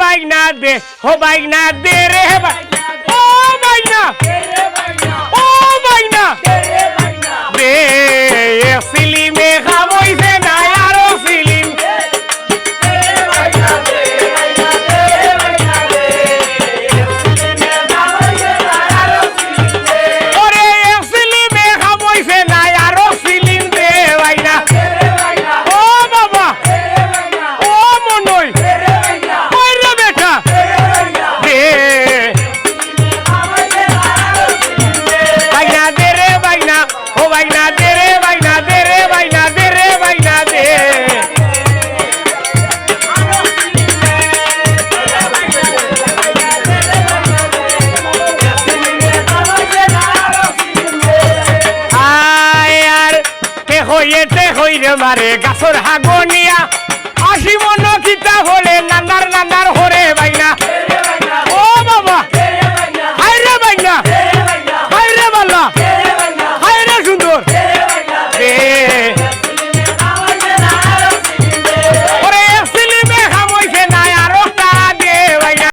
বাইনা দে ও বাইনা দে রে ও বাইনা ও বাইনা দে সিলিমে খাবইছে না আরো সিলিম ওরে সিলিমে খাবইছে না আরো সিলিম দে বাইনা ও বাবা ও মনই ওই রে বেটা দে বাইনা দে রে বাইনা ও বাইনা দে রে বাইনা দে রে বাইনা দে রে বাইনা দে আয় আর তে হইরে মারে গাছর হাগনিয়া 80 মন